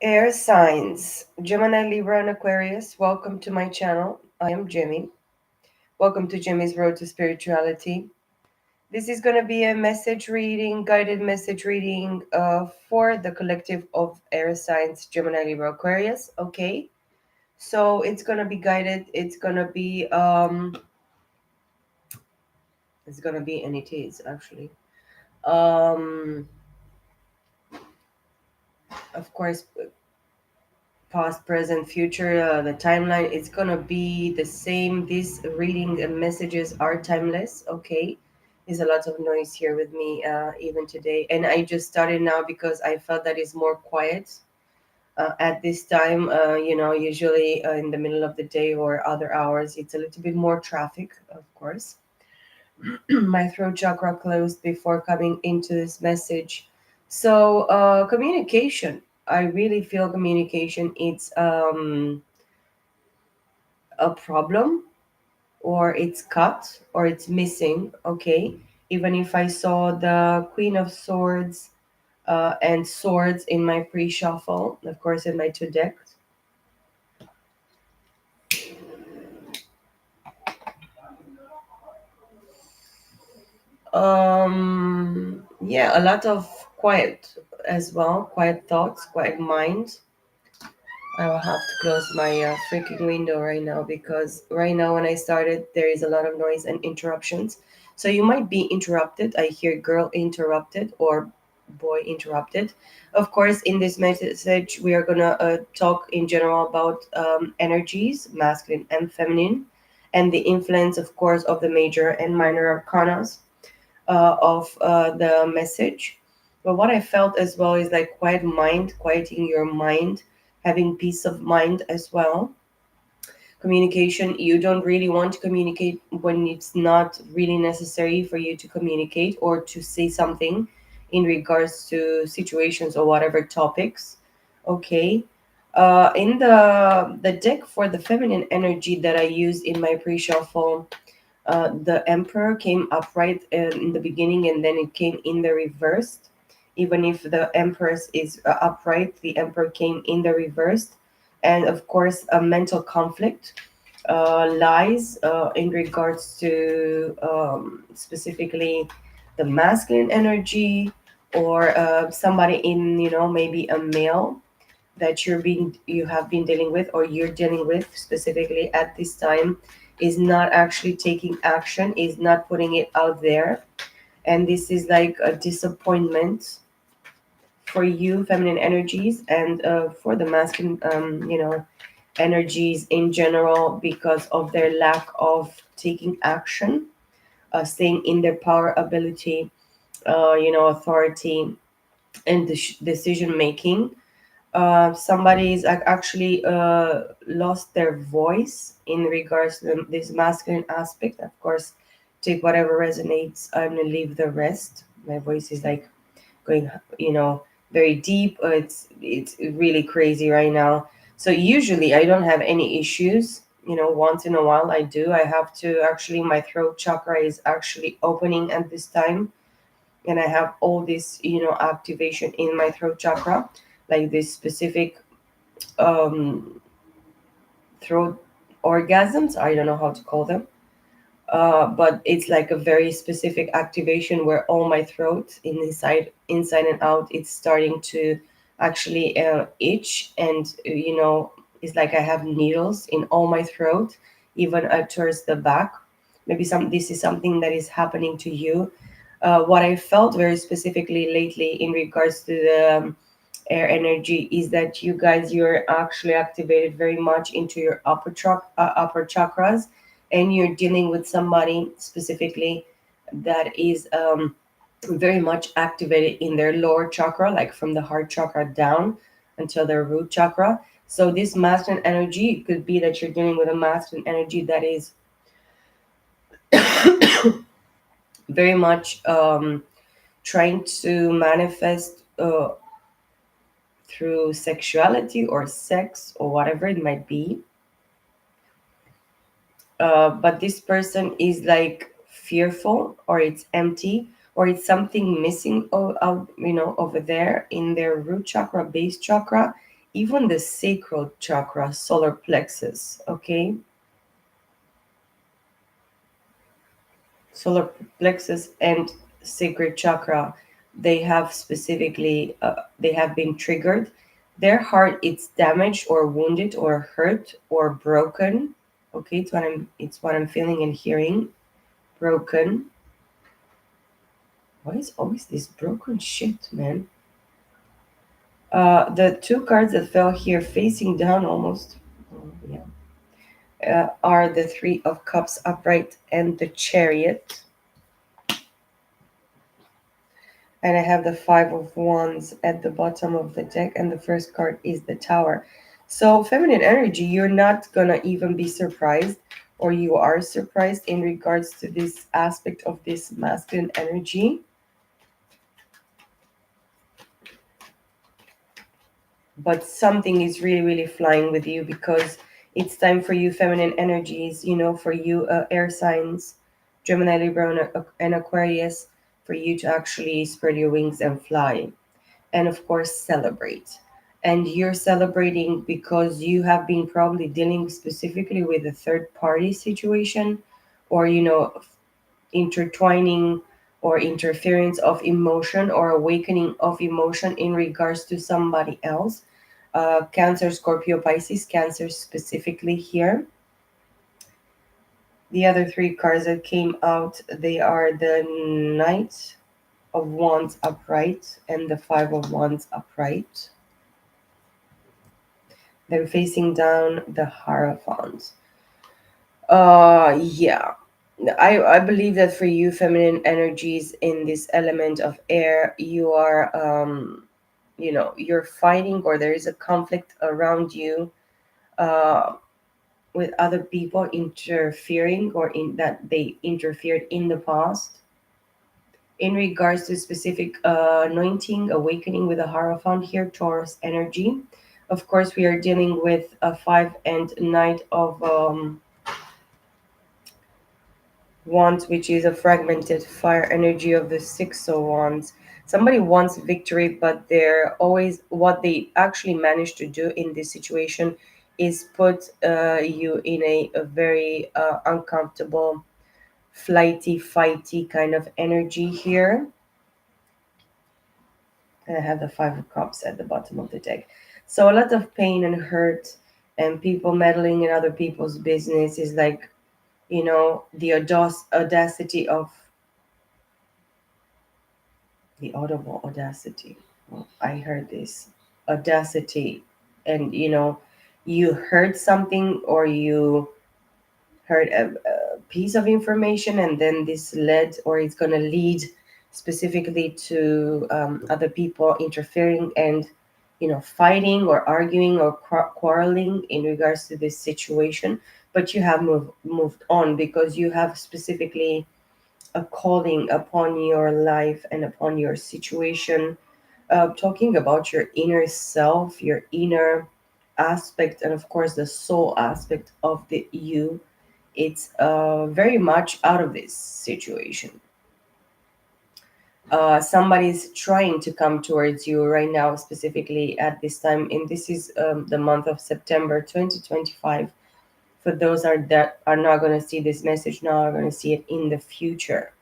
Air signs, Gemini, Libra, and Aquarius. Welcome to my channel. I am Jimmy. Welcome to Jimmy's Road to Spirituality. This is going to be a message reading, guided message reading for the collective of air signs, Gemini, Libra, Aquarius. Okay. So it's going to be guided. And it is actually. Um, of course, past, present, future, the timeline, it's gonna be the same. These reading and messages are timeless. Okay, there's a lot of noise here with me even today, and I just started now because I felt that it's more quiet at this time. Usually in the middle of the day or other hours, it's a little bit more traffic, of course. My throat chakra closed before coming into this message. So communication, I really feel communication, it's a problem, or it's cut, or it's missing. Okay, even if I saw the Queen of Swords and Swords in my pre-shuffle, of course in my two decks. Yeah, a lot of quiet as well, quiet thoughts, quiet mind. I will have to close my freaking window right now, because right now when I started, there is a lot of noise and interruptions. So you might be interrupted. I hear girl interrupted or boy interrupted. Of course, in this message, we are going to talk in general about energies, masculine and feminine, and the influence, of course, of the major and minor arcanas of the message. But what I felt as well is like quiet mind, quieting your mind, having peace of mind as well. Communication, you don't really want to communicate when it's not really necessary for you to communicate or to say something in regards to situations or whatever topics. Okay. In the deck for the feminine energy that I use in my pre-shuffle, the emperor came upright in the beginning, and then it came in the reversed. Even if the empress is upright, the emperor came in the reversed. And of course, a mental conflict lies in regards to specifically the masculine energy, or somebody in, maybe a male that you have been dealing with, or you're dealing with specifically at this time, is not actually taking action, is not putting it out there. And this is like a disappointment for you, feminine energies, and for the masculine energies in general, because of their lack of taking action, staying in their power, ability, authority, and decision making. Somebody's actually lost their voice in regards to this masculine aspect. Of course, take whatever resonates and leave the rest. My voice is like going, very deep. It's really crazy right now. So usually I don't have any issues. Once in a while I do. I have to actually, my throat chakra is actually opening at this time, and I have all this, activation in my throat chakra, like this specific um, throat orgasms. I don't know how to call them, but it's like a very specific activation where all my throat, inside and out, it's starting to actually itch, and it's like I have needles in all my throat, even towards the back. Maybe this is something that is happening to you. What I felt very specifically lately in regards to the air energy is that you guys, you're actually activated very much into your upper chakras, and you're dealing with somebody specifically that is very much activated in their lower chakra, like from the heart chakra down until their root chakra. So this masculine energy, it could be that you're dealing with a masculine energy that is very much trying to manifest through sexuality or sex or whatever it might be. But this person is like fearful, or it's empty, or it's something missing out, over there in their root chakra, base chakra. even the sacral chakra, solar plexus, okay? Solar plexus and sacral chakra, they have specifically, they have been triggered. Their heart, it's damaged or wounded or hurt or broken. Okay, it's what I'm feeling and hearing. Broken. Why is always this broken shit, man? The two cards that fell here facing down almost, oh, yeah, are the Three of Cups upright and the Chariot. And I have the Five of Wands at the bottom of the deck, and the first card is the Tower. So, feminine energy, you're not gonna even be surprised, or you are surprised in regards to this aspect of this masculine energy. But something is really, really flying with you because it's time for you, feminine energies, for you, air signs, Gemini, Libra, and Aquarius, for you to actually spread your wings and fly. And of course celebrate, and you're celebrating because you have been probably dealing specifically with a third party situation, or intertwining or interference of emotion or awakening of emotion in regards to somebody else. Cancer, Scorpio, Pisces, Cancer specifically here. The other three cards that came out, they are the Knight of Wands upright and the Five of Wands upright. Then facing down the Hierophant. Yeah. I believe that for you, feminine energies in this element of air, you are, you're fighting, or there is a conflict around you, uh, with other people interfering, or in that they interfered in the past in regards to specific anointing, awakening with a Hierophant here, Taurus energy. Of course, we are dealing with a five and Knight of Wands, which is a fragmented fire energy of the Six of Wands. Somebody wants victory, but they're always, what they actually manage to do in this situation is put you in a very uncomfortable, flighty, fighty kind of energy here. And I have the Five of Cups at the bottom of the deck. So a lot of pain and hurt, and people meddling in other people's business is like, the audacity of the audible audacity. Well, I heard this audacity, and you heard something, or you heard a piece of information, and then this led, or it's going to lead specifically to other people interfering and fighting or arguing or quarreling in regards to this situation. But you have moved on because you have specifically a calling upon your life and upon your situation, talking about your inner self, your inner aspect, and of course the soul aspect of the you. It's very much out of this situation. Somebody's trying to come towards you right now, specifically at this time, and this is the month of September 2025. For those that are not going to see this message now, are going to see it in the future.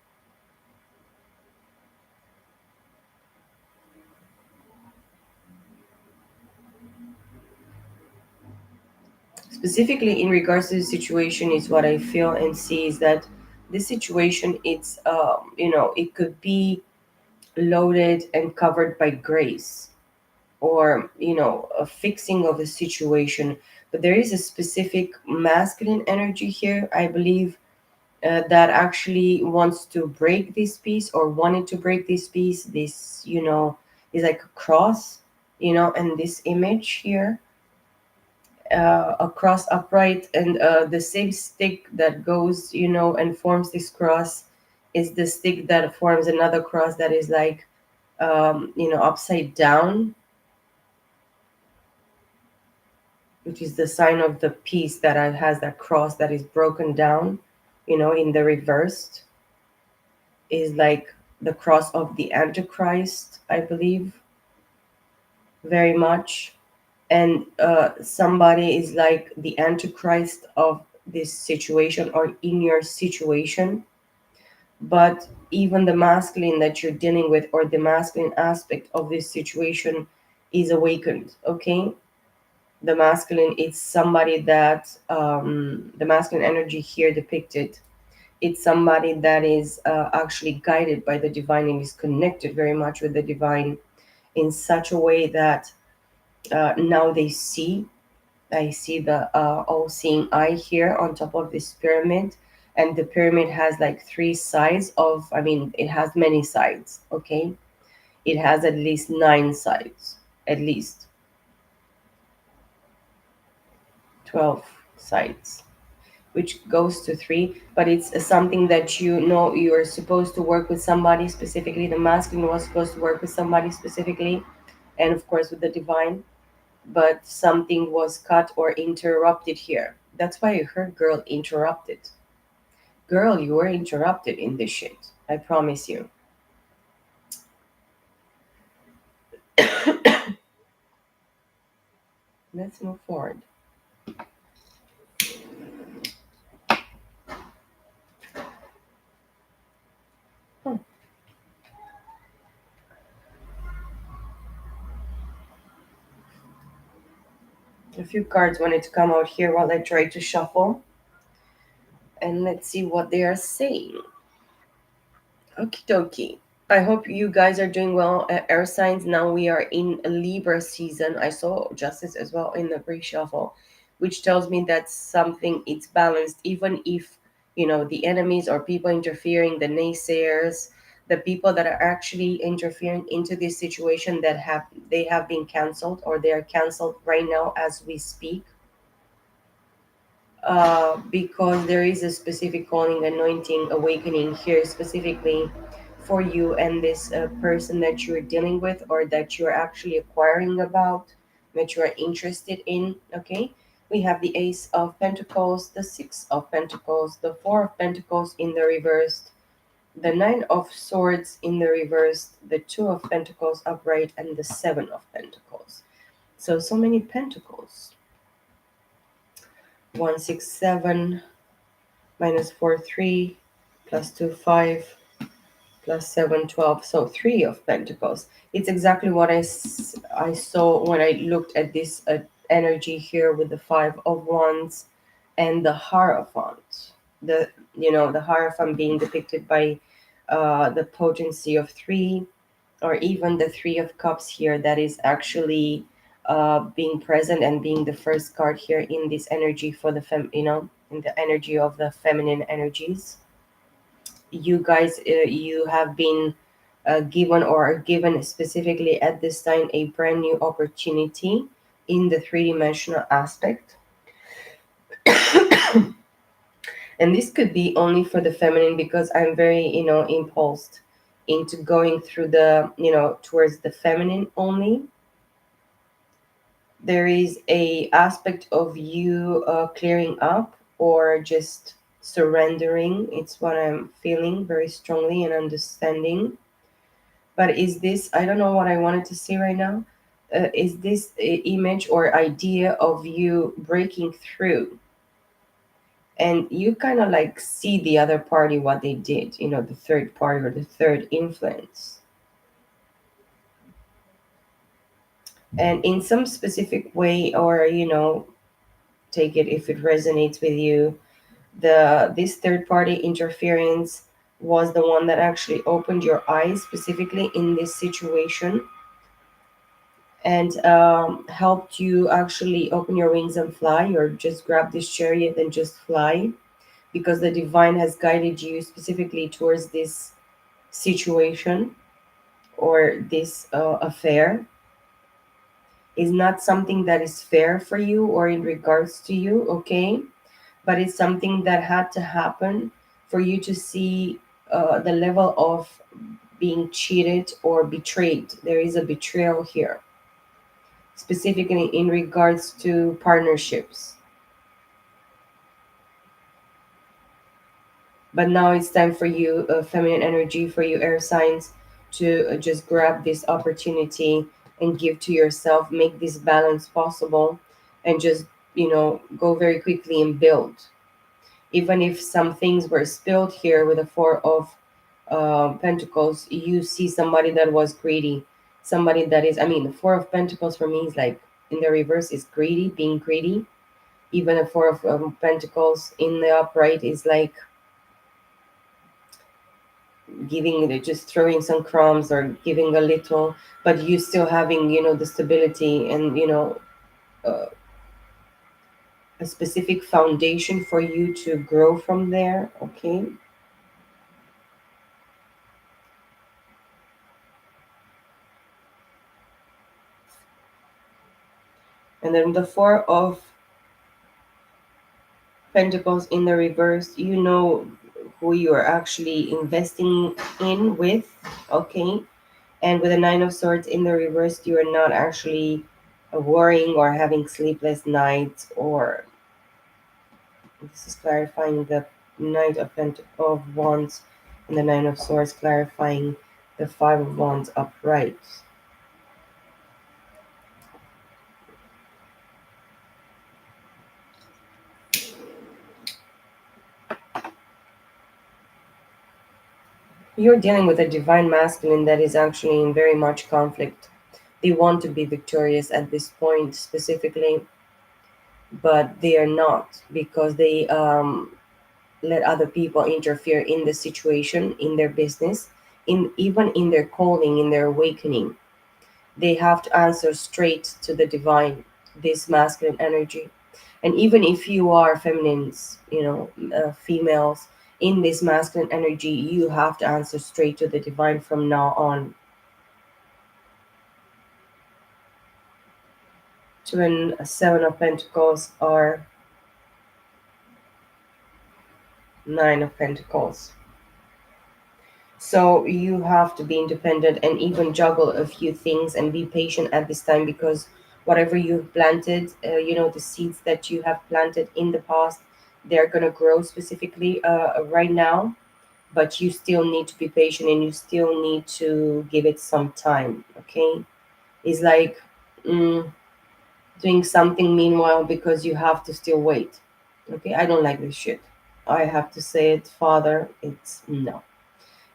Specifically in regards to the situation, is what I feel and see is that this situation, it's it could be loaded and covered by grace, or a fixing of a situation. But there is a specific masculine energy here, I believe, that actually wants to break this piece, or wanted to break this piece. This is like a cross, and this image here, a cross upright, and the same stick that goes and forms this cross is the stick that forms another cross that is like upside down, which is the sign of the piece that has that cross that is broken down, in the reversed is like the cross of the Antichrist, I believe, very much. and somebody is like the antichrist of this situation or in your situation. But even the masculine that you're dealing with, or the masculine aspect of this situation, is awakened. Okay, the masculine, it's somebody that the masculine energy here depicted, it's somebody that is actually guided by the divine and is connected very much with the divine in such a way that now they see. I see the all-seeing eye here on top of this pyramid, and the pyramid has like three sides of. I mean, it has many sides. Okay, it has at least nine sides, at least 12 sides, which goes to three. But it's something that you know you are supposed to work with somebody specifically. The masculine was supposed to work with somebody specifically, and of course with the divine. But something was cut or interrupted here. That's why I heard girl interrupted. Girl, you were interrupted in this shit. I promise you. Let's move forward. Hmm. A few cards wanted to come out here while I try to shuffle. And let's see what they are saying. Okie dokie. I hope you guys are doing well. Air signs, now we are in a Libra season. I saw justice as well in the pre-shuffle, which tells me that something it's balanced, even if the enemies or people interfering, the naysayers, the people that are actually interfering into this situation that have been canceled or they are canceled right now as we speak, because there is a specific calling, anointing, awakening here specifically for you and this person that you're dealing with or that you're actually acquiring about, that you are interested in. Okay, we have the Ace of Pentacles, the Six of Pentacles, the Four of Pentacles in the reversed, the Nine of Swords in the reversed, the Two of Pentacles upright, and the Seven of Pentacles. So many pentacles. 167 minus 4 3 plus 2 5 plus 7 12. So 3 of pentacles. It's exactly what I saw when I looked at this energy here with the 5 of wands and the hierophant. The hierophant being depicted by the potency of 3, or even the 3 of cups here, that is actually being present and being the first card here in this energy for the in the energy of the feminine energies. You guys, you have been given or are given specifically at this time a brand new opportunity in the three-dimensional aspect. And this could be only for the feminine, because I'm very impulsed into going through the towards the feminine only. There is a aspect of you clearing up or just surrendering. It's what I'm feeling very strongly and understanding. But is this, I don't know what I wanted to say right now. Is this image or idea of you breaking through, and you kind of like see the other party, what they did, the third party or the third influence, and in some specific way, or take it if it resonates with you, this third party interference was the one that actually opened your eyes specifically in this situation, and helped you actually open your wings and fly, or just grab this chariot and just fly, because the divine has guided you specifically towards this situation or this affair. Is not something that is fair for you or in regards to you, okay? But it's something that had to happen for you to see the level of being cheated or betrayed. There is a betrayal here, specifically in regards to partnerships. But now it's time for you, feminine energy, for you air signs, to just grab this opportunity and give to yourself, make this balance possible, and just, go very quickly and build. Even if some things were spilled here with the Four of Pentacles, you see somebody that was greedy. Somebody that is, I mean, the Four of Pentacles for me is like in the reverse is greedy, being greedy. Even the Four of Pentacles in the upright is like giving, just throwing some crumbs or giving a little, but you still having, the stability and, uh, a specific foundation for you to grow from there. Okay. And then the Four of Pentacles in the reverse, you know who you are actually investing in with. Okay. And with the Nine of Swords in the reverse, you are not actually worrying or having sleepless nights, or this is clarifying the Knight of of Wands and the Nine of Swords, clarifying the Five of Wands upright. You're dealing with a divine masculine that is actually in very much conflict. They want to be victorious at this point specifically, but they are not, because they let other people interfere in the situation, in their business, in even in their calling, in their awakening. They have to answer straight to the divine, this masculine energy. And even if you are feminines, females in this masculine energy, you have to answer straight to the divine from now on. Twin Seven of Pentacles or Nine of Pentacles. So you have to be independent and even juggle a few things and be patient at this time, because whatever you've planted, the seeds that you have planted in the past, they're going to grow specifically right now, but you still need to be patient and you still need to give it some time. Okay. It's like mm, doing something meanwhile because you have to still wait. Okay. I don't like this shit. I have to say it, Father. It's no.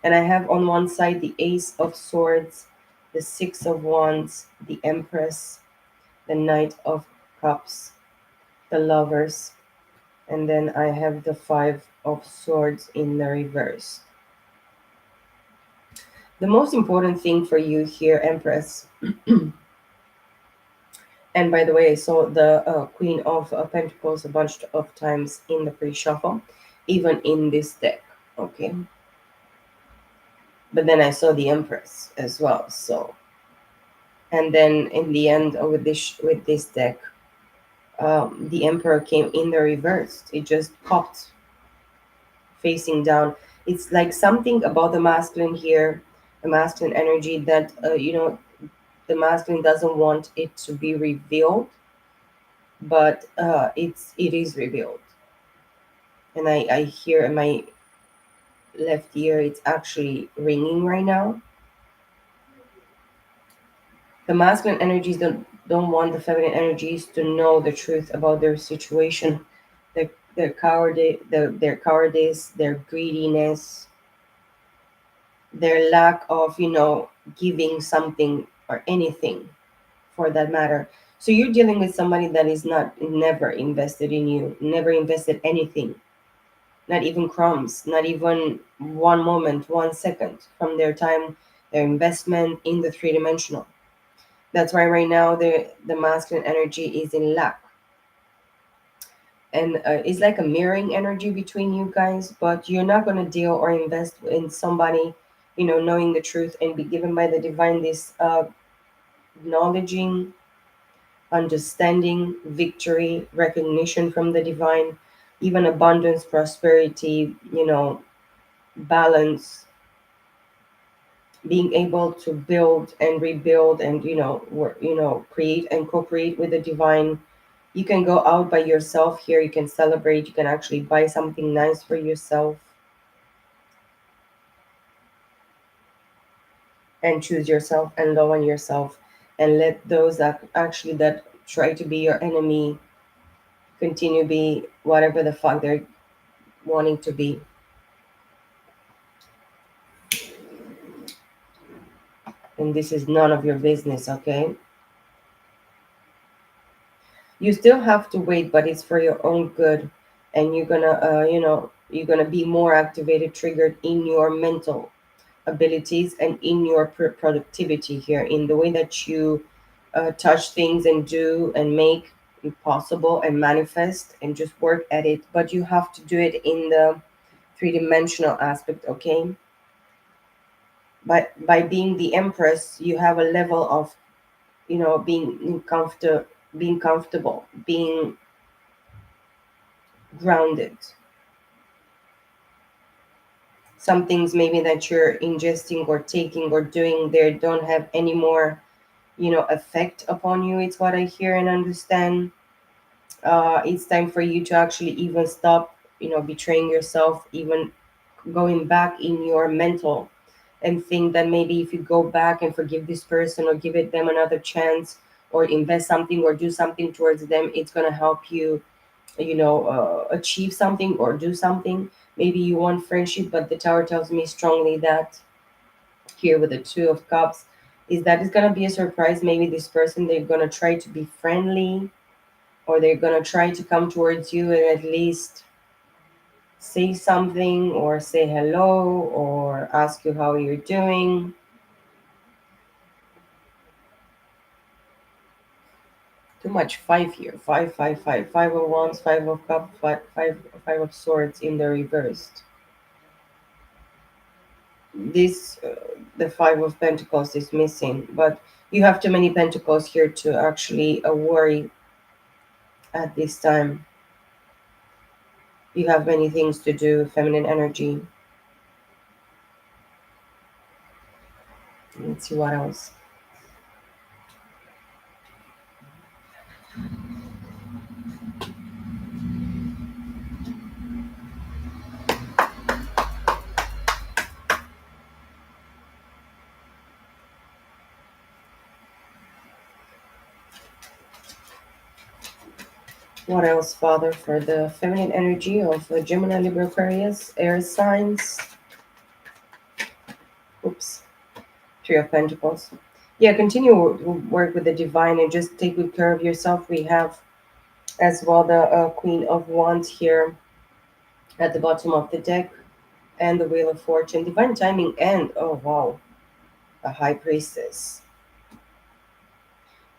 And I have on one side the Ace of Swords, the Six of Wands, the Empress, the Knight of Cups, the Lovers, and then I have the Five of Swords in the reverse. The most important thing for you here, Empress, and by the way, I saw the Queen of Pentacles a bunch of times in the pre-shuffle, even in this deck, okay? But then I saw the Empress as well, so. And then in the end, with this deck, the Emperor came in the reverse. It just popped facing down. It's like something about the masculine here, the masculine energy that the masculine doesn't want it to be revealed, but it is revealed. And I hear in my left ear it's actually ringing right now. The masculine energies don't want the feminine energies to know the truth about their situation, their cowardice, their cowardice, their greediness, their lack of giving something or anything for that matter. So you're dealing with somebody that is not never invested in you, never invested anything, not even crumbs, not even one moment, 1 second from their time, their investment in the three-dimensional. That's why right now the masculine energy is in lack, and it's like a mirroring energy between you guys. But you're not going to deal or invest in somebody, knowing the truth and be given by the divine this acknowledging, understanding, victory, recognition from the divine, even abundance, prosperity, balance, being able to build and rebuild and create and co-create with the divine. You can go out by yourself here, you can celebrate, you can actually buy something nice for yourself and choose yourself and love on yourself. and let those that actually that try to be your enemy continue be whatever the fuck they're wanting to be. And this is none of your business, okay? You still have to wait, but it's for your own good. And you're gonna you're gonna be more activated, triggered in your mental abilities and in your productivity here, in the way that you touch things and do and make it possible and manifest and just work at it. But you have to do it in the three-dimensional aspect, okay? By being the empress, you have a level of being comfortable, being grounded. Some things maybe that you're ingesting or taking or doing there don't have any more effect upon you. It's what I hear and understand. It's time for you to actually even stop betraying yourself, even going back in your mental, and think that maybe if you go back and forgive this person or give it them another chance, or invest something or do something towards them, it's going to help you achieve something or do something. Maybe you want friendship, but the tower tells me strongly that here with the two of cups is that it's going to be a surprise. Maybe this person, they're going to try to be friendly, or they're going to try to come towards you and at least say something or say hello or ask you how you're doing. Too much five here. Five, five, five. Five of wands, five of cups, five of swords in the reversed. This the five of pentacles is missing, but you have too many pentacles here to actually worry at this time. You have many things to do, feminine energy. Let's see what else. What else, Father, for the feminine energy of Gemini, Libra, Aquarius, air signs? Oops, Three of Pentacles. Yeah, continue work with the divine and just take good care of yourself. We have as well the Queen of Wands here at the bottom of the deck, and the Wheel of Fortune, divine timing, and oh wow, a High Priestess.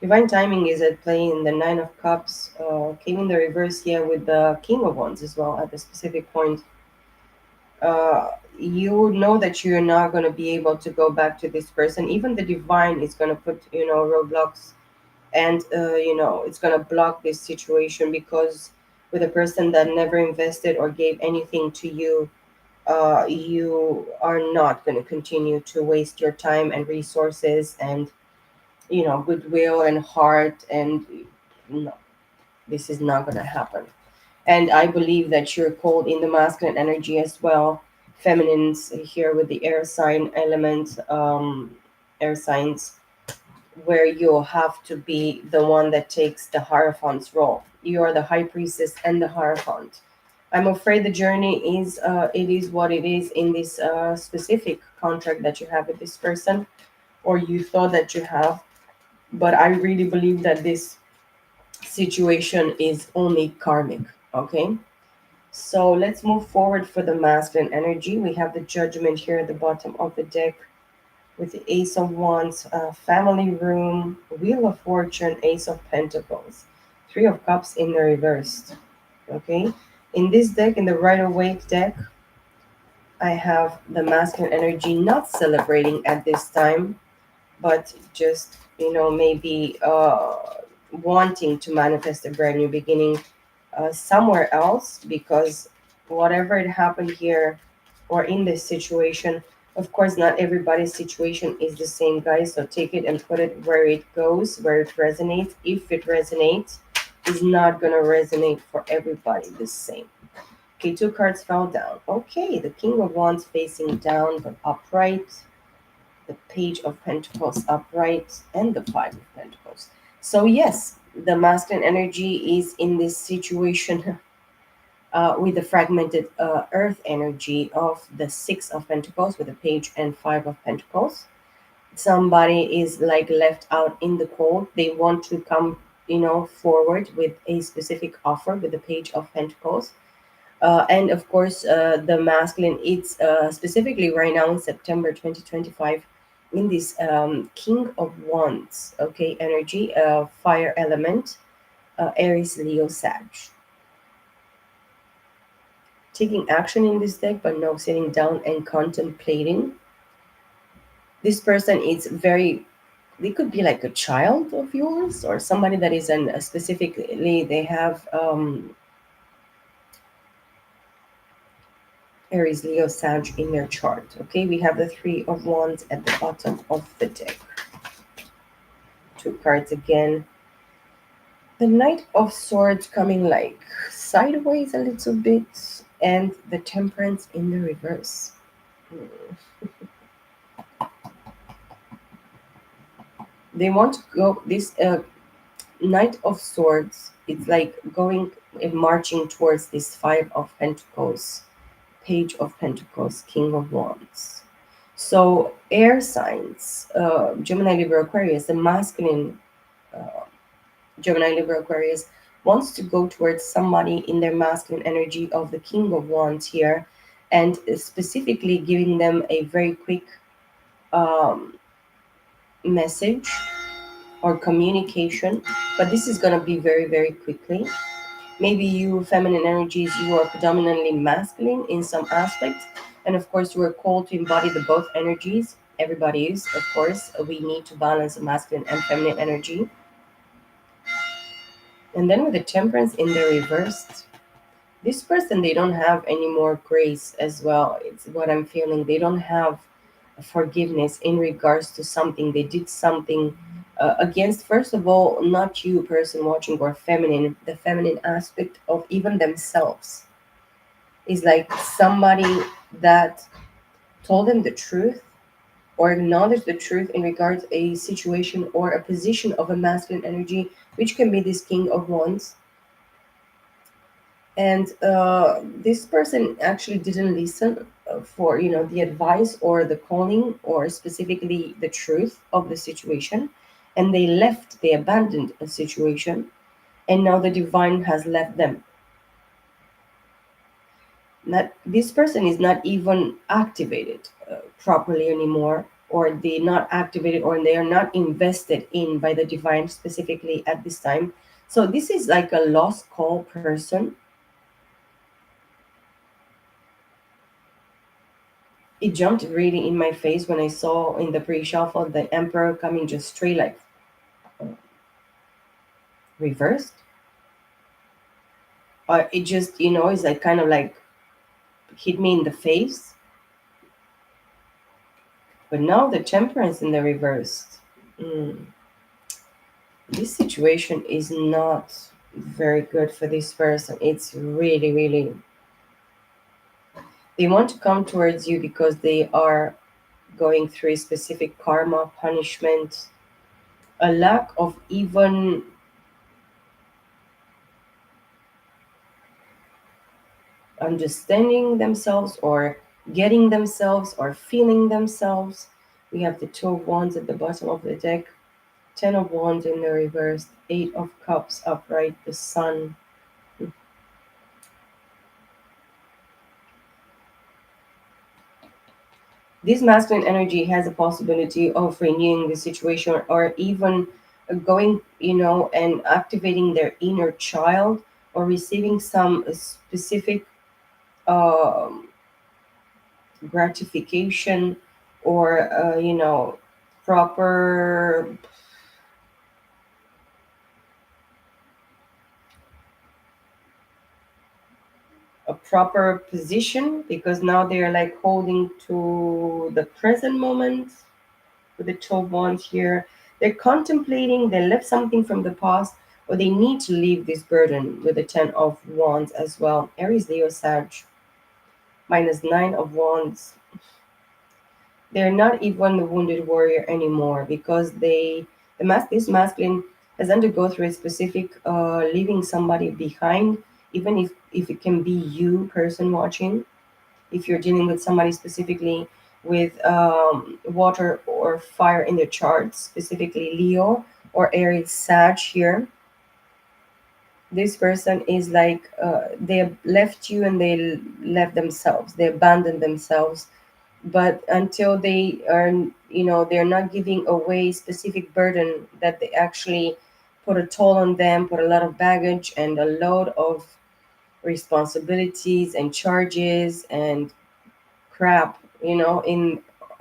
Divine timing is at play in the Nine of Cups. Came in the reverse here with the King of Wands as well at a specific point. You know that you're not going to be able to go back to this person. Even the divine is going to put roadblocks, and it's going to block this situation, because with a person that never invested or gave anything to you, you are not going to continue to waste your time and resources and goodwill and heart, and no, this is not going to happen. And I believe that you're called in the masculine energy as well, feminines here with the air sign element, air signs, where you'll have to be the one that takes the hierophant's role. You are the high priestess and the hierophant. I'm afraid the journey is it is what it is in this specific contract that you have with this person, or you thought that you have. But I really believe that this situation is only karmic. Okay, so let's move forward for the masculine energy. We have the Judgment here at the bottom of the deck with the Ace of Wands, Family Room, Wheel of Fortune, Ace of Pentacles, Three of Cups in the reversed. Okay, in this deck, in the Rider Waite deck, I have the masculine energy not celebrating at this time, but just maybe wanting to manifest a brand new beginning somewhere else, because whatever it happened here or in this situation, of course not everybody's situation is the same, guys, so take it and put it where it goes, where it resonates. If it resonates, is not going to resonate for everybody the same. Okay, two cards fell down. Okay, the King of Wands facing down but upright. the Page of Pentacles upright, and the Five of Pentacles. So, yes, the masculine energy is in this situation with the fragmented earth energy of the Six of Pentacles with the Page and Five of Pentacles. Somebody is like left out in the cold. They want to come, forward with a specific offer with the Page of Pentacles. And of course, the masculine, it's specifically right now in September 2025 in this King of Wands, okay, energy, fire element, Aries, Leo, Sag. Taking action in this deck, but no sitting down and contemplating. This person is very, they could be like a child of yours or somebody that is an specifically, they have Aries, Leo, Sag in their chart. Okay, we have the Three of Wands at the bottom of the deck. Two cards again. The Knight of Swords coming like sideways a little bit, and the Temperance in the reverse. They want to go, this Knight of Swords, it's like going and marching towards this Five of Pentacles, Page of Pentacles, King of Wands. So, air signs, Gemini, Libra, Aquarius, the masculine Gemini, Libra, Aquarius wants to go towards somebody in their masculine energy of the King of Wands here, and specifically giving them a very quick um, message or communication. But this is going to be very, very quickly. Maybe you, feminine energies, you are predominantly masculine in some aspects. And of course, you are called to embody the both energies. Everybody is, of course. We need to balance the masculine and feminine energy. And then with the temperance in the reversed, this person, they don't have any more grace as well. It's what I'm feeling. They don't have forgiveness in regards to something. They did something against, first of all, not you, person watching, or feminine, the feminine aspect of even themselves. Is like somebody that told them the truth or acknowledged the truth in regards a situation or a position of a masculine energy, which can be this King of Wands. And this person actually didn't listen for the advice or the calling or specifically the truth of the situation, and they left, they abandoned a situation, and now the divine has left them. Not, this person is not even activated properly anymore, or they not activated, or they are not invested in by the divine specifically at this time. So this is like a lost call person. It jumped really in my face when I saw in the pre-shuffle the Emperor coming just straight like reversed. It just is like kind of like hit me in the face. But now the Temperance in the reversed. Mm, this situation is not very good for this person. It's really, really. They want to come towards you because they are going through a specific karma, punishment, a lack of even understanding themselves or getting themselves or feeling themselves. We have the Two of Wands at the bottom of the deck, Ten of Wands in the reverse, Eight of Cups upright, the Sun. This masculine energy has a possibility of renewing the situation or even going, and activating their inner child or receiving some specific um, gratification or proper a proper position, because now they're like holding to the present moment with the 12 wands here. They're contemplating, they left something from the past, or they need to leave this burden with the 10 of wands as well. Aries, Leo, Sag, minus 9 of wands. They're not even the wounded warrior anymore because this masculine has undergone through a specific leaving somebody behind, even if it can be you person watching. If you're dealing with somebody specifically with water or fire in their charts, specifically Leo or Aries Sag here, this person is like they left you and they left themselves. They abandoned themselves, but until they are, they're not giving away specific burden that they actually put a toll on them, put a lot of baggage and a load of responsibilities and charges and crap, in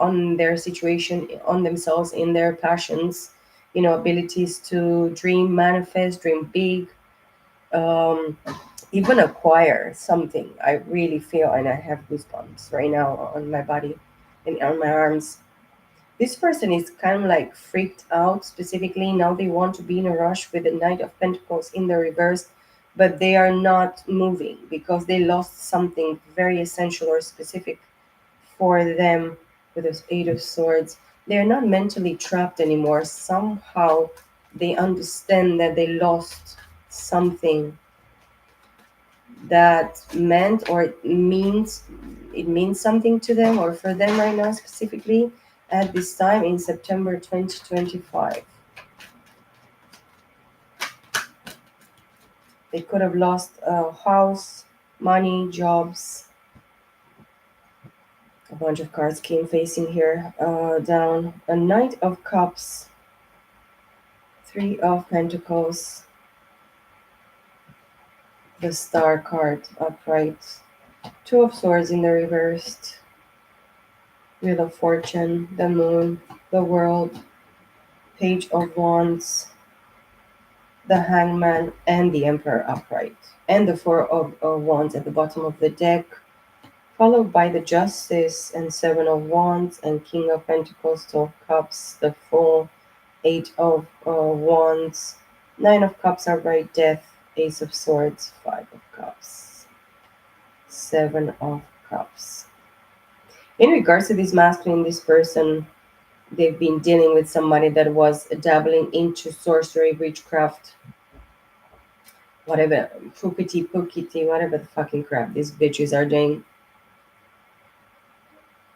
on their situation, on themselves, in their passions, abilities to dream, manifest, dream big, um, even acquire something. I really feel, and I have goosebumps right now on my body and on my arms. This person is kind of like freaked out specifically. Now they want to be in a rush with the Knight of Pentacles in the reverse, but they are not moving because they lost something very essential or specific for them with this Eight of Swords. They're not mentally trapped anymore. Somehow they understand that they lost something that meant or it means something to them or for them right now specifically at this time in September 2025. They could have lost a house, money, jobs. A bunch of cards came facing here, down a Knight of Cups, Three of Pentacles, the Star card upright, Two of Swords in the reversed, Wheel of Fortune, the Moon, the World, Page of Wands, the Hangman, and the Emperor upright, and the Four of Wands at the bottom of the deck, followed by the Justice and Seven of Wands and King of Pentacles, Two of Cups, the Fool, Eight of Wands, Nine of Cups upright, Death, Ace of Swords, Five of Cups, Seven of Cups. In regards to this masculine, this person, they've been dealing with somebody that was dabbling into sorcery, witchcraft, whatever, pukiti, pukiti, whatever the fucking crap these bitches are doing,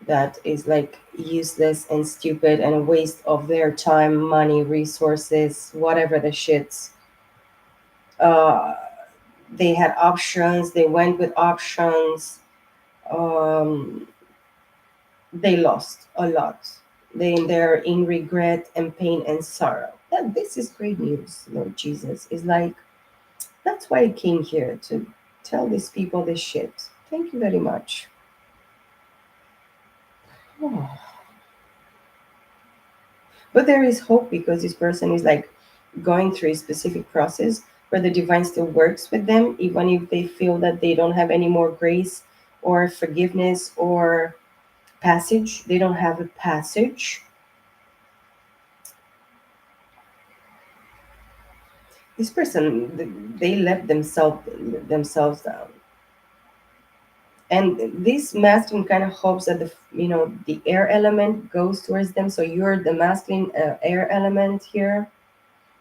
that is like useless and stupid and a waste of their time, money, resources, whatever the shits. Uh, they had options, they went with options, um, they lost a lot. They're in regret and pain and sorrow. That this is great news, Lord Jesus. Is like that's why I came here to tell these people this shit. Thank you very much. But there is hope because this person is like going through a specific process where the divine still works with them, even if they feel that they don't have any more grace or forgiveness or passage. They don't have a passage. This person, they let themselves down. And this masculine kind of hopes that the air element goes towards them. So you're the masculine air element here,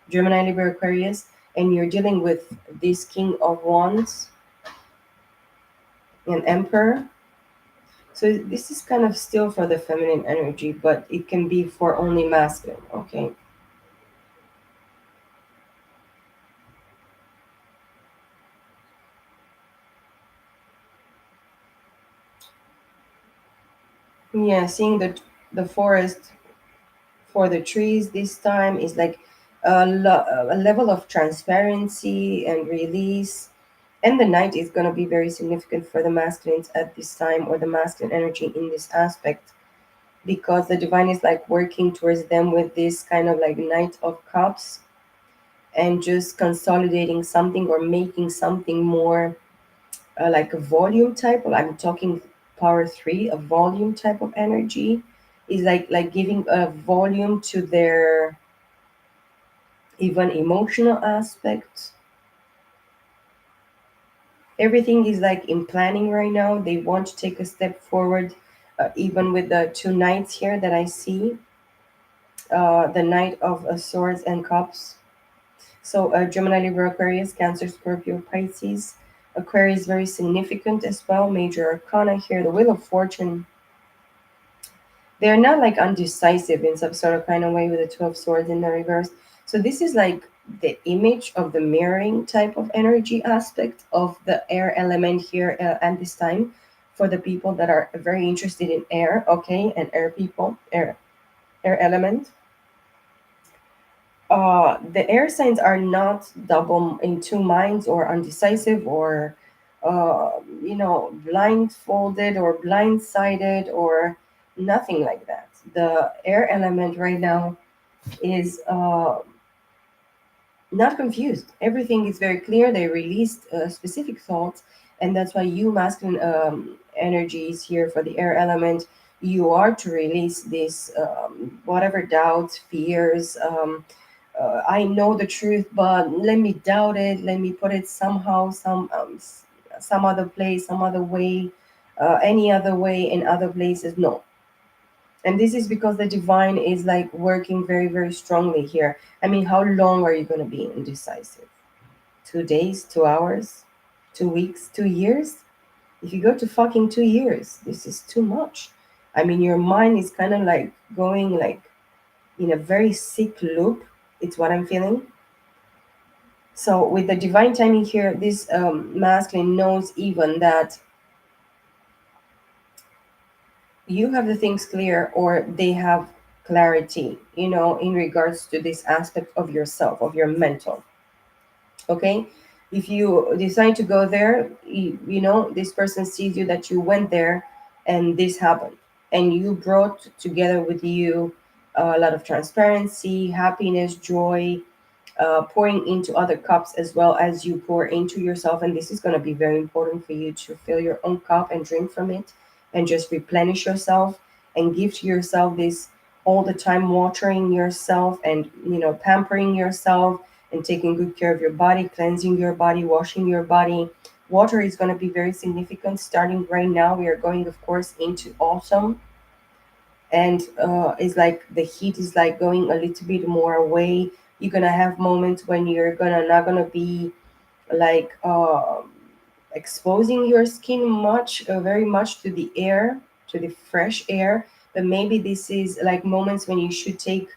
Gemini, Libra, Aquarius, and you're dealing with this King of Wands and Emperor. So this is kind of still for the feminine energy, but it can be for only masculine. Okay. Yeah, seeing the forest for the trees this time is like a level of transparency and release. And the night is going to be very significant for the masculines at this time, or the masculine energy in this aspect, because the divine is like working towards them with this kind of like Knight of Cups, and just consolidating something or making something more like a volume type of, I'm talking power three, a volume type of energy, is like giving a volume to their even emotional aspect. Everything is like in planning right now. They want to take a step forward, even with the two knights here that I see, the Knight of Swords and Cups. So Gemini, Libra, Aquarius, Cancer, Scorpio, Pisces. Aquarius very significant as well. Major Arcana here. The Wheel of Fortune. They're not like undecisive in some sort of kind of way with the Two of Swords in the reverse. So this is like the image of the mirroring type of energy aspect of the air element here at this time for the people that are very interested in air, okay, and air people, air element. The air signs are not double in two minds or undecisive or blindfolded or blindsided or nothing like that. The air element right now is not confused. Everything is very clear. They released specific thoughts, and that's why you masculine energies here for the air element. You are to release this whatever doubts, fears. I know the truth, but let me doubt it. Let me put it somehow, some other place, some other way, any other way in other places. No, and this is because the divine is like working very, very strongly here. I mean, how long are you going to be indecisive? 2 days, 2 hours, 2 weeks, 2 years? If you go to fucking 2 years, this is too much. I mean, your mind is kind of like going like in a very sick loop. It's what I'm feeling. So with the divine timing here, this masculine knows even that you have the things clear or they have clarity, in regards to this aspect of yourself, of your mental. Okay. If you decide to go there, this person sees you that you went there and this happened. And you brought together with you a lot of transparency, happiness, joy, pouring into other cups as well as you pour into yourself. And this is going to be very important for you to fill your own cup and drink from it and just replenish yourself and give to yourself this all the time, watering yourself and, pampering yourself and taking good care of your body, cleansing your body, washing your body. Water is going to be very significant starting right now. We are going, of course, into autumn, and it's like the heat is like going a little bit more away. You're gonna have moments when you're gonna not gonna be like exposing your skin much, very much to the air, to the fresh air. But maybe this is like moments when you should take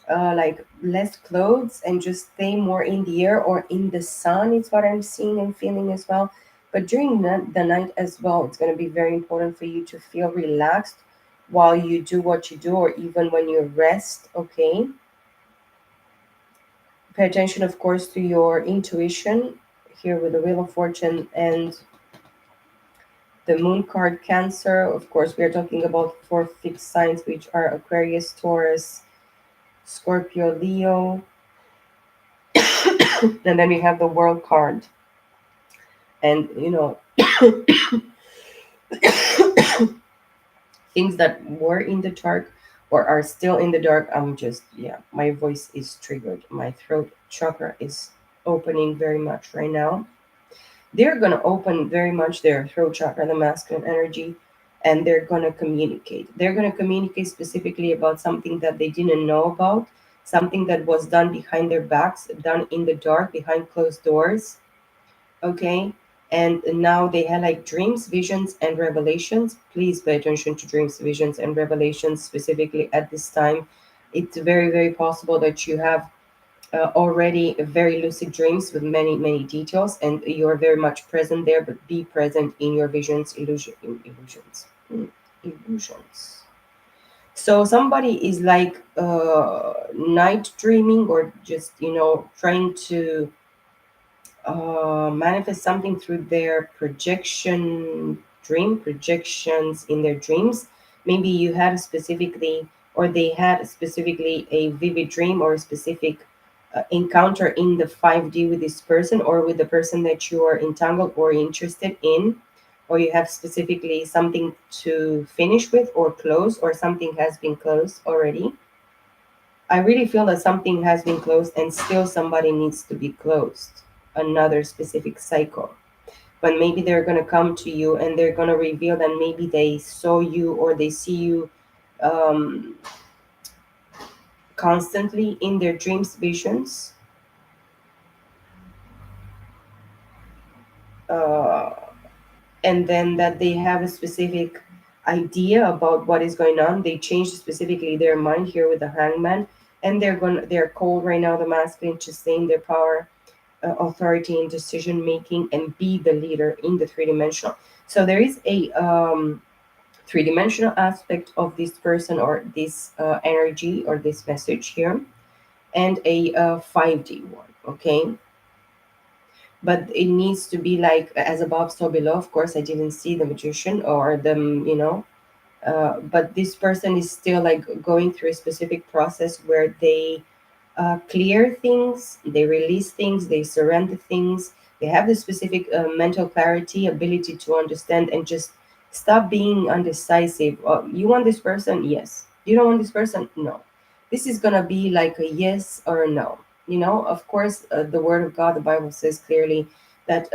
like less clothes and just stay more in the air or in the sun. It's what I'm seeing and feeling as well. But during the night as well, it's going to be very important for you to feel relaxed while you do what you do, or even when you rest. Okay, pay attention, of course, to your intuition here with the Wheel of Fortune and the Moon card, Cancer. Of course, we are talking about four fixed signs, which are Aquarius, Taurus, Scorpio, Leo. And then we have the World card. And, things that were in the dark or are still in the dark, I'm just, yeah, my voice is triggered. My throat chakra is opening very much right now. They're going to open very much their throat chakra, the masculine energy, and they're going to communicate. They're going to communicate specifically about something that they didn't know about, something that was done behind their backs, done in the dark, behind closed doors. Okay. And now they had like dreams, visions, and revelations. Please pay attention to dreams, visions, and revelations specifically at this time. It's very, very possible that you have already very lucid dreams with many, many details, and you're very much present there. But be present in your visions, illusions. So somebody is like night dreaming, or just trying to manifest something through their projections in their dreams. Maybe you had specifically, or they had specifically a vivid dream or a specific encounter in the 5D with this person or with the person that you are entangled or interested in, or you have specifically something to finish with or close, or something has been closed already. I really feel that something has been closed and still somebody needs to be closed. Another specific cycle. but maybe they're going to come to you and they're going to reveal that maybe they saw you or they see you um, constantly in their dreams, visions, uh, and then that they have a specific idea about what is going on. They change specifically their mind here with the hangman, and they're called right now the masculine to stay in their power, authority and decision making, and be the leader in the three-dimensional. So there is a three-dimensional aspect of this person or this energy or this message here, and a 5D one. Okay, but it needs to be like as above so below. Of course I didn't see the magician or the but this person is still like going through a specific process where they clear things, they release things, they surrender things. They have the specific mental clarity, ability to understand, and just stop being undecisive. You want this person? Yes. You don't want this person? No. This is going to be like a yes or a no. Of course, the word of God, the Bible says clearly that,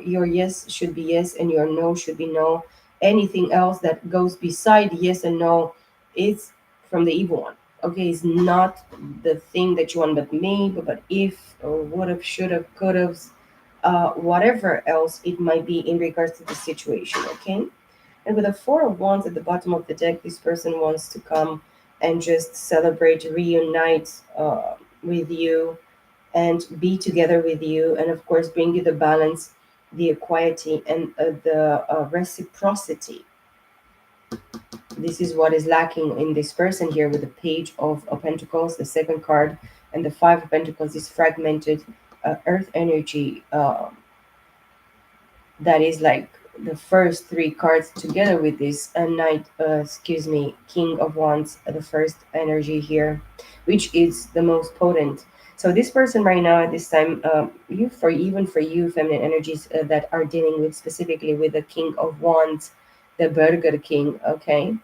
your yes should be yes and your no should be no. Anything else that goes beside yes and no is from the evil one. Okay, it's not the thing that you want, but maybe, but if, or would have, should have, could have, whatever else it might be in regards to the situation. Okay, and with a four of wands at the bottom of the deck, this person wants to come and just celebrate, reunite with you, and be together with you, and of course bring you the balance, the equality, and the reciprocity. This is what is lacking in this person here with the page of pentacles, the second card, and the five of pentacles, this fragmented earth energy, that is like the first three cards together with this king of wands, the first energy here, which is the most potent. So this person right now at this time, even for you feminine energies that are dealing with specifically with the king of wands, the burger king. Okay,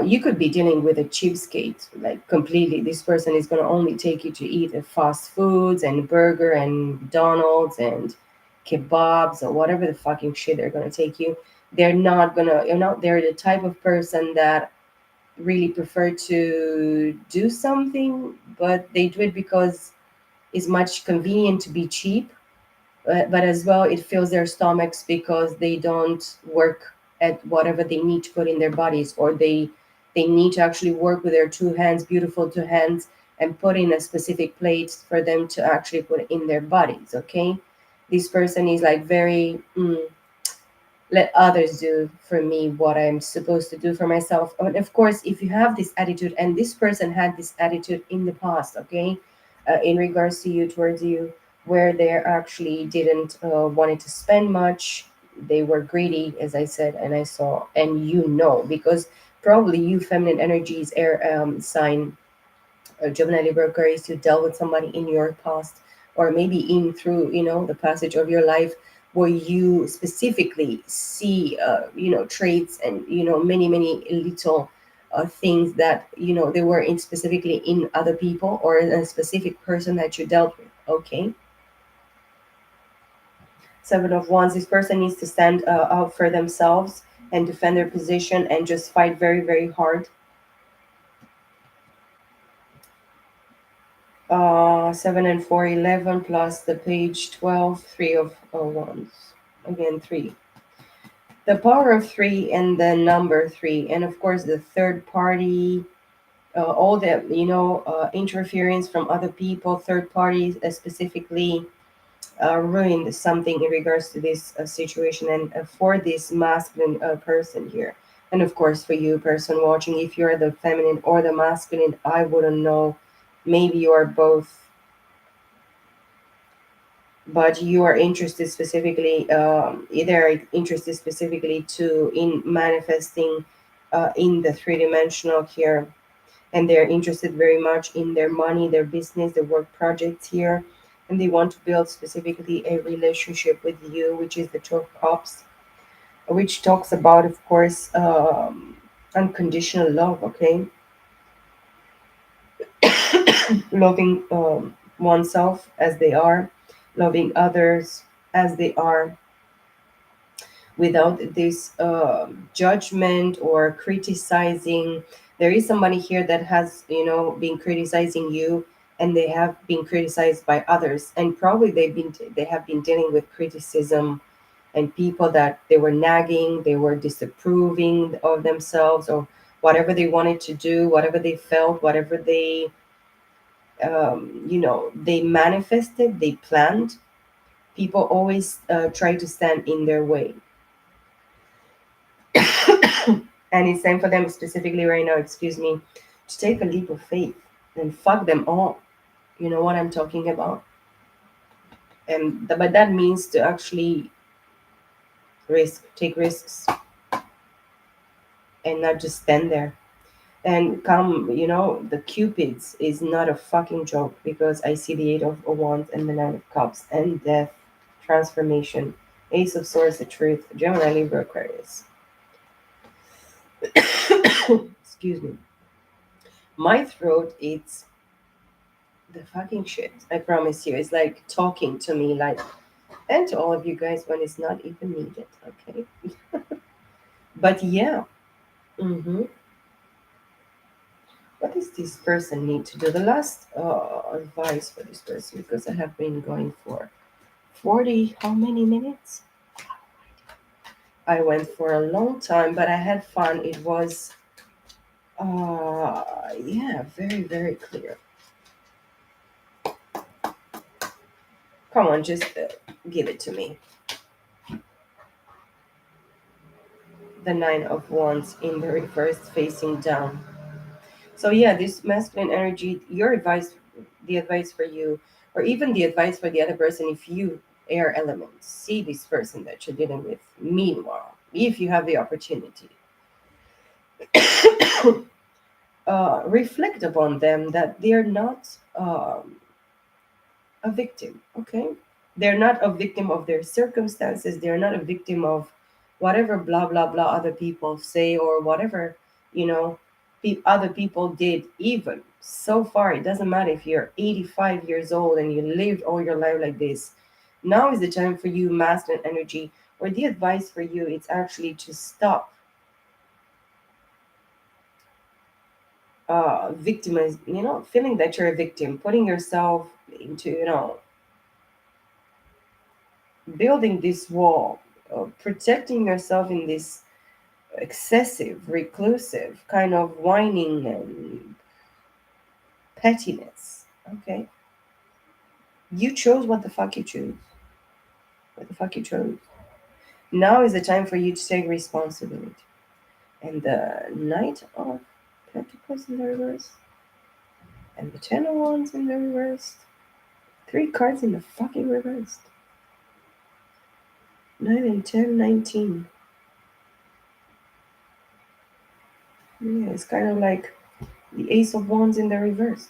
you could be dealing with a cheapskate, like completely. This person is going to only take you to eat at fast foods and burger and McDonald's and kebabs or whatever the fucking shit they're going to take you. They're not going to, they're the type of person that really prefer to do something, but they do it because it's much convenient to be cheap, but as well it fills their stomachs because they don't work at whatever they need to put in their bodies, or they need to actually work with their two hands, beautiful two hands, and put in a specific plate for them to actually put in their bodies. Okay, this person is like very let others do for me what I'm supposed to do for myself. And of course, if you have this attitude, and this person had this attitude in the past, okay, in regards to you, towards you, where they actually didn't wanted to spend much, they were greedy, as I said, and I saw, and because probably you, feminine energies, air sign, Gemini, Libra, Aquarius, you dealt with somebody in your past, or maybe in through the passage of your life, where you specifically see traits and many little things that they were in specifically in other people or in a specific person that you dealt with. Okay, seven of wands, this person needs to stand out for themselves and defend their position and just fight very, very hard. 7 and 4, 11, plus the page 12, three of wands. Again, three. The power of three and the number three. And of course, the third party, all the, interference from other people, third parties specifically ruined something in regards to this situation, and for this masculine person here. And of course, for you, person watching, if you're the feminine or the masculine, I wouldn't know. Maybe you are both, but you are interested specifically, either interested specifically to in manifesting in the three-dimensional here, and they're interested very much in their money, their business, their work projects here, and they want to build specifically a relationship with you, which is the Two of Cups, which talks about, of course, unconditional love. Okay, loving oneself as they are, loving others, as they are, without this judgment or criticizing. There is somebody here that has, been criticizing you, and they have been criticized by others, and probably they have been dealing with criticism and people that they were nagging, they were disapproving of themselves, or whatever they wanted to do, whatever they felt, whatever they manifested, they planned. People always try to stand in their way. And it's time for them specifically right now, excuse me, to take a leap of faith and fuck them all. You know what I'm talking about? But that means to actually take risks, and not just stand there. And come, the Cupids is not a fucking joke, because I see the Eight of Wands and the Nine of Cups and death, transformation, Ace of Swords, the truth, Gemini, Libra, Aquarius. Excuse me. My throat, it's the fucking shit. I promise you. It's like talking to me, like, and to all of you guys when it's not even needed. Okay. But yeah. hmm What does this person need to do? The last advice for this person, because I have been going for 40, how many minutes? I went for a long time, but I had fun. It was, yeah, very, very clear. Come on, just give it to me. The Nine of Wands in the reverse, facing down. So yeah, this masculine energy, the advice for you, or even the advice for the other person, if you air elements, see this person that you're dealing with. Meanwhile, if you have the opportunity, reflect upon them that they're not a victim. Okay, they're not a victim of their circumstances. They're not a victim of whatever blah blah blah other people say, or whatever you know other people did. Even so far, it doesn't matter if you're 85 years old and you lived all your life like this. Now is the time for you, masculine energy, or the advice for you, it's actually to stop victimize, feeling that you're a victim, putting yourself into, building this wall, protecting yourself in this excessive, reclusive kind of whining and pettiness. Okay. You chose what the fuck you choose. What the fuck you chose. Now is the time for you to take responsibility. And the Knight of Pentacles in the reverse. And the Ten of Wands in the reverse. Three cards in the fucking reverse. 9 and 10, 19. Yeah, it's kind of like the Ace of Wands in the reverse.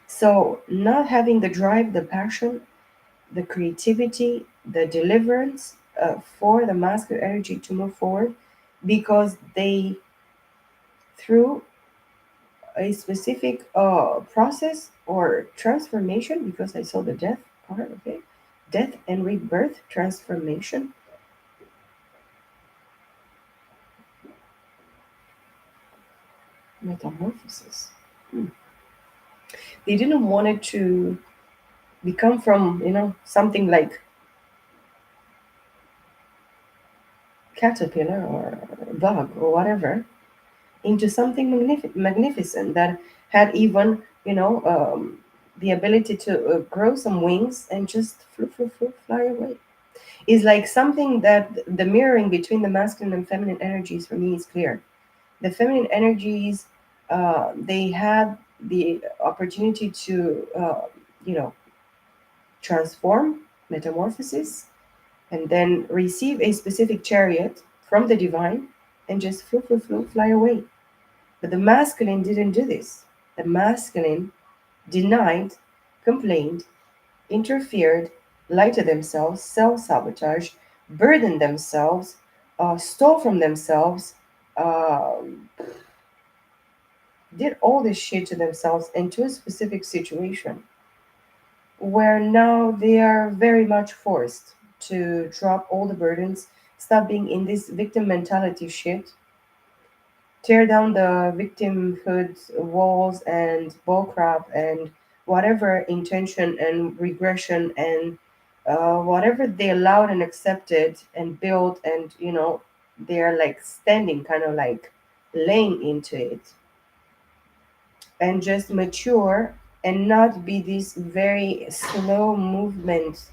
So, not having the drive, the passion, the creativity, the deliverance for the masculine energy to move forward, because they, through a specific process or transformation, because I saw the death part, okay? Death and rebirth, transformation. Metamorphosis. Hmm. They didn't want it to become from, something like caterpillar or bug or whatever, into something magnificent that had even, the ability to grow some wings and just fly away. Is like something that the mirroring between the masculine and feminine energies for me is clear. The feminine energies, they had the opportunity to, you know, transform, metamorphosis, and then receive a specific chariot from the divine and just fly away. But the masculine didn't do this. The masculine denied, complained, interfered, lied to themselves, self sabotage, burdened themselves, stole from themselves, um, did all this shit to themselves into a specific situation where now they are very much forced. to drop all the burdens, stop being in this victim mentality shit, tear down the victimhood walls and bullcrap and whatever intention and regression and whatever they allowed and accepted and built, and they're like standing kind of like laying into it, and just mature and not be this very slow movement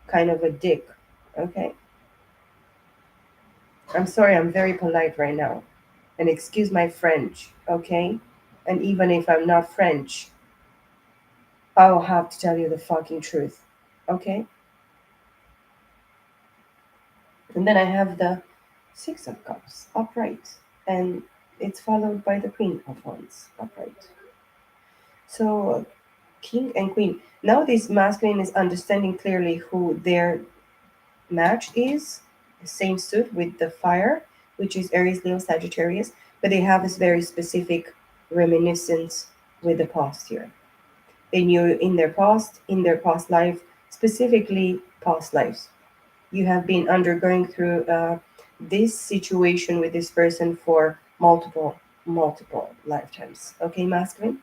kind of a dick. Okay, I'm sorry, I'm very polite right now, and excuse my French. Okay, and even if I'm not French, I'll have to tell you the fucking truth. Okay, and then I have the Six of Cups upright, and it's followed by the Queen of Wands upright. So King and Queen. Now this masculine is understanding clearly who their match is, the same suit with the fire, which is Aries, Leo, Sagittarius, but they have this very specific reminiscence with the past here. They knew in their past life, specifically past lives. You have been undergoing through this situation with this person for multiple lifetimes. Okay, masculine?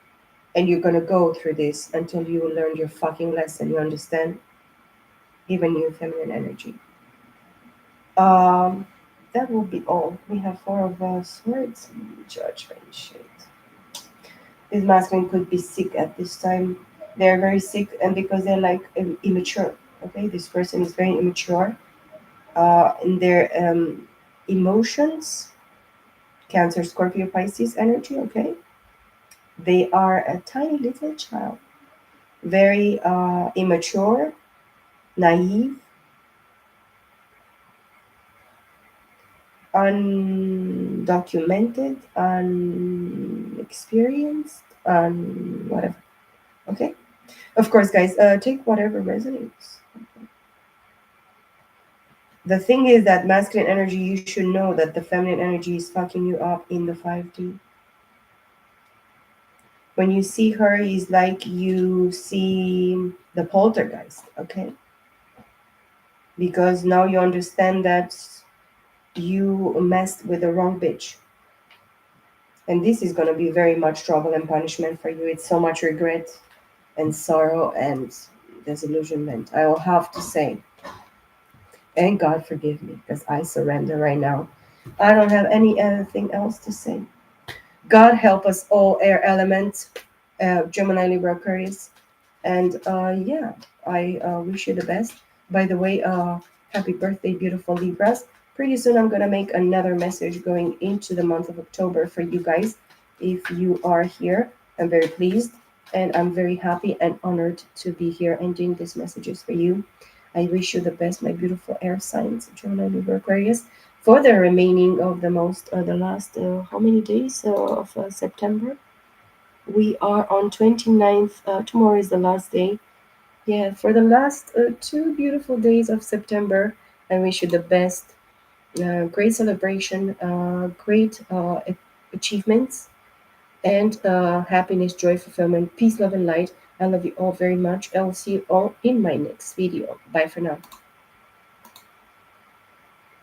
And you're gonna go through this until you learn your fucking lesson, you understand? Even you, feminine energy. Um, that will be all. We have four of swords. Judgment shit. This masculine could be sick at this time. They're very sick, and because they're like immature. Okay, this person is very immature in their emotions. Cancer, Scorpio, Pisces energy. Okay, they are a tiny little child, very immature, naive, undocumented, unexperienced, whatever. Okay. Of course, guys, take whatever resonates. The thing is that masculine energy, you should know that the feminine energy is fucking you up in the 5D. When you see her, it's like you see the poltergeist, okay? Because now you understand that you messed with the wrong bitch. And this is going to be very much trouble and punishment for you. It's so much regret and sorrow and disillusionment. I will have to say, and God forgive me, because I surrender right now. I don't have any other thing else to say. God help us all, air elements, Gemini, Libra, Aquarius. And yeah, I wish you the best. By the way, happy birthday, beautiful Libras. Pretty soon I'm going to make another message going into the month of October for you guys. If you are here, I'm very pleased and I'm very happy and honored to be here and doing these messages for you. I wish you the best, my beautiful air signs, Gemini, Libra, Aquarius, for the remaining of the last, how many days of September? We are on 29th. Tomorrow is the last day. Yeah, for the last 2 beautiful days of September, I wish you the best. Great celebration, great achievements, and happiness, joy, fulfillment, peace, love, and light. I love you all very much. I will see you all in my next video. Bye for now.